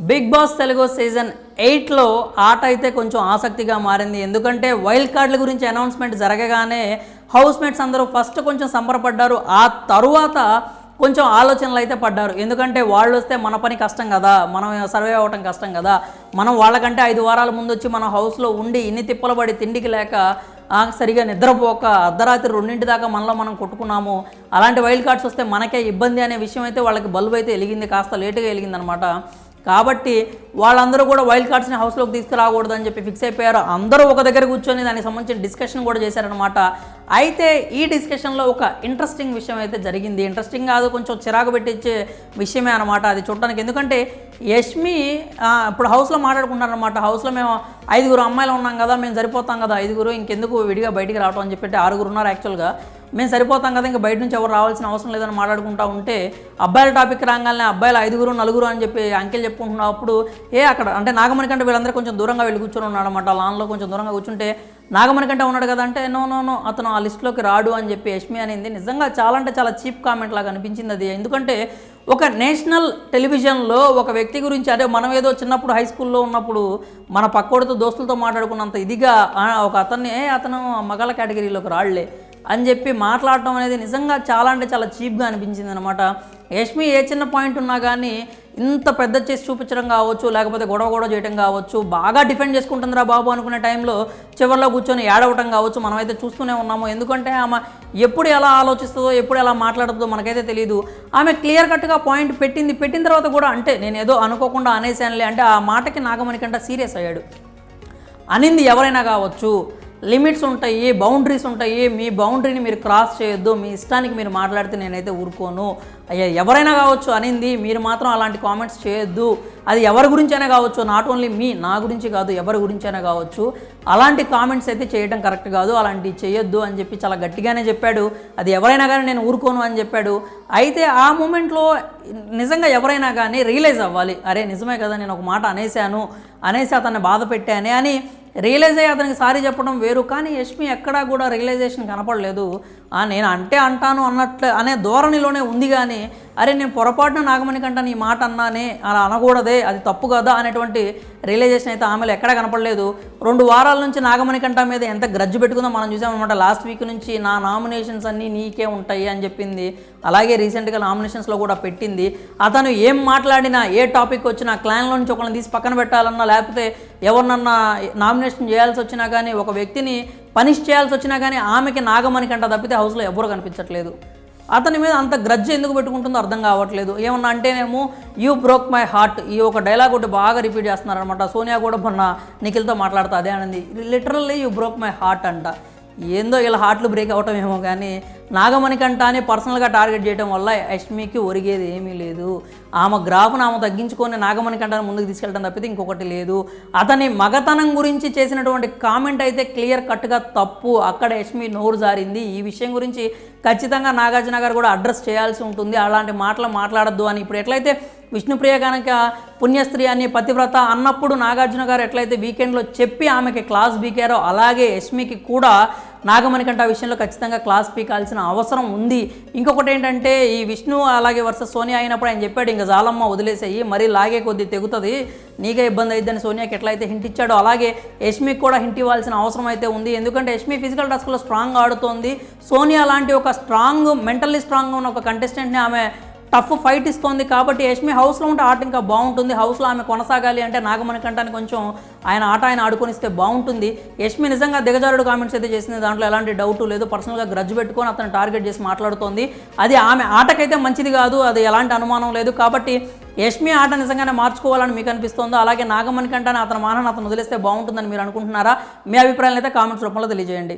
Big boss Telugu season 8లో ఆట అయితే కొంచెం ఆసక్తిగా మారింది. ఎందుకంటే వైల్డ్ కార్డుల గురించి అనౌన్స్మెంట్ జరగగానే హౌస్మేట్స్ అందరూ ఫస్ట్ కొంచెం సంబరపడ్డారు. ఆ తరువాత కొంచెం ఆలోచనలు అయితే పడ్డారు. ఎందుకంటే వాళ్ళు వస్తే మన పని కష్టం కదా, మనం సర్వే అవ్వటం కష్టం కదా, మనం వాళ్ళకంటే 5 వారాల ముందు వచ్చి మన హౌస్లో ఉండి ఇన్ని తిప్పలు పడి తిండికి లేక సరిగా నిద్రపోక అర్ధరాత్రి 2 దాకా మనలో మనం కొట్టుకున్నాము. అలాంటి వైల్డ్ కార్డ్స్ వస్తే మనకే ఇబ్బంది అనే విషయం అయితే వాళ్ళకి బల్బు అయితే వెలిగింది, కాస్త లేటుగా వెలిగిందనమాట. కాబట్టి వాళ్ళందరూ కూడా వైల్డ్ కార్డ్స్ని హౌస్లోకి తీసుకురాకూడదని చెప్పి ఫిక్స్ అయిపోయారు. అందరూ ఒక దగ్గర కూర్చొని దానికి సంబంధించిన డిస్కషన్ కూడా చేశారనమాట. అయితే ఈ డిస్కషన్లో ఒక ఇంట్రెస్టింగ్ విషయం అయితే జరిగింది. ఇంట్రెస్టింగ్ కాదు, కొంచెం చిరాకు పెట్టించే విషయమే అనమాట అది చూడటానికి. ఎందుకంటే యష్మి ఇప్పుడు హౌస్లో మాట్లాడుకుంటారనమాట. హౌస్లో మేము 5 అమ్మాయిలు ఉన్నాం కదా, మేము సరిపోతాం కదా 5, ఇంకెందుకు విడిగా బయటికి రావటం అని చెప్పి 6 ఉన్నారు యాక్చువల్గా. మేము సరిపోతాం కదా, ఇంకా బయట నుంచి ఎవరు రావాల్సిన అవసరం లేదని మాట్లాడుకుంటూ ఉంటే అబ్బాయిల టాపిక్ రాగానే అబ్బాయిలు 5 4 అని చెప్పి అంకెల్ చెప్పుకుంటున్నప్పుడు అక్కడ అంటే నాగమణి కంటే వీళ్ళందరూ కొంచెం దూరంగా వెళ్ళి కూర్చొని ఉన్నాడు అనమాట. లాన్లో కొంచెం దూరంగా కూర్చుంటే నాగమణి కంటే ఉన్నాడు కదా అంటే నో అతను ఆ లిస్టులోకి రాడు అని చెప్పి యష్మి అనింది. నిజంగా చాలా అంటే చాలా చీప్ కామెంట్ లాగా అనిపించింది అది. ఎందుకంటే ఒక నేషనల్ టెలివిజన్లో ఒక వ్యక్తి గురించి, అదే మనం ఏదో చిన్నప్పుడు హై స్కూల్లో ఉన్నప్పుడు మన పక్కోడితో దోస్తులతో మాట్లాడుకున్నంత ఇదిగా ఒక అతను మగాళ్ళ కేటగిరీలోకి రాళ్లే అని చెప్పి మాట్లాడటం అనేది నిజంగా చాలా అంటే చాలా చీప్గా అనిపించింది అనమాట. యష్మి ఏ చిన్న పాయింట్ ఉన్నా కానీ ఇంత పెద్ద చేసి చూపించడం కావచ్చు, లేకపోతే గొడవ చేయడం కావచ్చు, బాగా డిఫెండ్ చేసుకుంటుందిరా బాబు అనుకునే టైంలో చివరిలో కూర్చొని ఏడవటం కావచ్చు, మనమైతే చూస్తూనే ఉన్నాము. ఎందుకంటే ఆమె ఎప్పుడు ఎలా ఆలోచిస్తుందో, ఎప్పుడు ఎలా మాట్లాడుతుందో మనకైతే తెలియదు. ఆమె క్లియర్ కట్గా పాయింట్ పెట్టిన తర్వాత కూడా అంటే నేను ఏదో అనుకోకుండా అనేసానులే అంటే ఆ మాటకి నాగమణి కంటే సీరియస్ అయ్యాడు. అనింది ఎవరైనా కావచ్చు, లిమిట్స్ ఉంటాయి, బౌండరీస్ ఉంటాయి, మీ బౌండరీని మీరు క్రాస్ చేయొద్దు, మీ ఇష్టానికి మీరు మాట్లాడితే నేనైతే ఊరుకోను. ఎవరైనా కావచ్చు అనింది, మీరు మాత్రం అలాంటి కామెంట్స్ చేయొద్దు. అది ఎవరి గురించైనా కావచ్చు, నాట్ ఓన్లీ నా గురించి కాదు, ఎవరి గురించైనా కావచ్చు, అలాంటి కామెంట్స్ అయితే చేయడం కరెక్ట్ కాదు, అలాంటివి చేయొద్దు అని చెప్పి చాలా గట్టిగానే చెప్పాడు. అది ఎవరైనా కానీ నేను ఊరుకోను అని చెప్పాడు. అయితే ఆ మూమెంట్లో నిజంగా ఎవరైనా కానీ రియలైజ్ అవ్వాలి, అరే నిజమే కదా నేను ఒక మాట అనేసి అతన్ని బాధ పెట్టానే అని రియలైజ్ అయ్యి అతనికి సారీ చెప్పడం వేరు. కానీ యష్మి ఎక్కడా కూడా రియలైజేషన్ కనపడలేదు. నేను అంటాను అన్నట్లు అనే ధోరణిలోనే ఉంది. కానీ అరే నేను పొరపాటున నాగమణి కంట నీ మాట అన్నానే, అలా అనకూడదే, అది తప్పు కదా అనేటువంటి రియలైజేషన్ అయితే ఆమెలో ఎక్కడా కనపడలేదు. 2 వారాల నుంచి నాగమణి కంట మీద ఎంత గ్రడ్జ్ పెట్టుకుందో మనం చూసామన్నమాట. లాస్ట్ వీక్ నుంచి నా నామినేషన్స్ అన్నీ నీకే ఉంటాయి అని చెప్పింది. అలాగే రీసెంట్గా నామినేషన్స్లో కూడా పెట్టింది. అతను ఏం మాట్లాడినా, ఏ టాపిక్ వచ్చినా, క్లాన్లో నుంచి ఒకరిని తీసి పక్కన పెట్టాలన్నా, లేకపోతే ఎవరినన్నా నామినేషన్ చేయాల్సి వచ్చినా కానీ, ఒక వ్యక్తిని పనిష్ చేయాల్సి వచ్చినా కానీ ఆమెకి నాగమణి కంట తప్పితే హౌస్లో ఎవరు కనిపించట్లేదు. అతని మీద అంత గ్రడ్జ్ ఎందుకు పెట్టుకుంటుందో అర్థం కావట్లేదు. ఏమన్నా అంటేనేమో యూ బ్రోక్ మై హార్ట్, ఈ ఒక డైలాగ్ ఒకటి బాగా రిపీట్ చేస్తున్నారనమాట. సోనియా కూడా మొన్న నిఖిల్తో మాట్లాడుతా అదే అనింది, literally you broke my heart అంట. ఏందో ఇలా హార్ట్లు బ్రేక్ అవ్వటం ఏమో కానీ నాగమణి కంట అని పర్సనల్గా టార్గెట్ చేయడం వల్ల యష్మికి ఒరిగేది ఏమీ లేదు. ఆమె గ్రాఫ్ను ఆమె తగ్గించుకొని నాగమణి కంటని ముందుకు తీసుకెళ్ళడం తప్పితే ఇంకొకటి లేదు. అతని మగతనం గురించి చేసినటువంటి కామెంట్ అయితే క్లియర్ కట్గా తప్పు. అక్కడ యష్మి నోరు జారింది. ఈ విషయం గురించి ఖచ్చితంగా నాగార్జున గారు కూడా అడ్రస్ చేయాల్సి ఉంటుంది. అలాంటి మాటలు మాట్లాడద్దు అని. ఇప్పుడు ఎట్లయితే విష్ణుప్రియ కనుక పుణ్యస్త్రీ అని పతివ్రత అన్నప్పుడు నాగార్జున గారు ఎట్లయితే వీకెండ్లో చెప్పి ఆమెకి క్లాస్ బీకారో, అలాగే యష్మికి కూడా నాగమణి కంట ఆ విషయంలో ఖచ్చితంగా క్లాస్ పీకాల్సిన అవసరం ఉంది. ఇంకొకటి ఏంటంటే ఈ విష్ణు అలాగే వర్సెస్ సోనియా అయినప్పుడు ఆయన చెప్పాడు, ఇంకా జాలమ్మ వదిలేసేయి, మరీ లాగే కొద్ది తెగుతుంది, నీకే ఇబ్బంది అయిద్దని సోనియాకి ఎట్లయితే హింట్ ఇచ్చాడో అలాగే యష్మికి కూడా హింట్ ఇవ్వాల్సిన అవసరం అయితే ఉంది. ఎందుకంటే యష్మి ఫిజికల్ టాస్క్లో స్ట్రాంగ్ ఆడుతోంది. సోనియా లాంటి ఒక మెంటల్లీ స్ట్రాంగ్ ఉన్న ఒక కంటెస్టెంట్ని ఆమె టఫ్ ఫైట్ ఇస్తోంది. కాబట్టి యష్మి హౌస్లో ఉంటే ఆట ఇంకా బాగుంటుంది. హౌస్లో ఆమె కొనసాగాలి అంటే నాగమణి కంటాన్ని కొంచెం ఆయన ఆడుకొనిస్తే బాగుంటుంది. యష్మి నిజంగా దిగజారుడు కామెంట్స్ అయితే చేసింది, దాంట్లో ఎలాంటి డౌట్ లేదు. పర్సనల్గా గ్రడ్జ్ పెట్టుకొని అతను టార్గెట్ చేసి మాట్లాడుతోంది. అది ఆమె ఆటకైతే మంచిది కాదు, అది ఎలాంటి అనుమానం లేదు. కాబట్టి యష్మి ఆట నిజంగానే మార్చుకోవాలని మీకు అనిపిస్తుందో, అలాగే నాగమణి కంటాన్ని అతని మానాన్ని అతను వదిలేస్తే బాగుంటుందని మీరు అనుకుంటున్నారా? మీ అభిప్రాయాలు అయితే కామెంట్స్ రూపంలో తెలియజేయండి.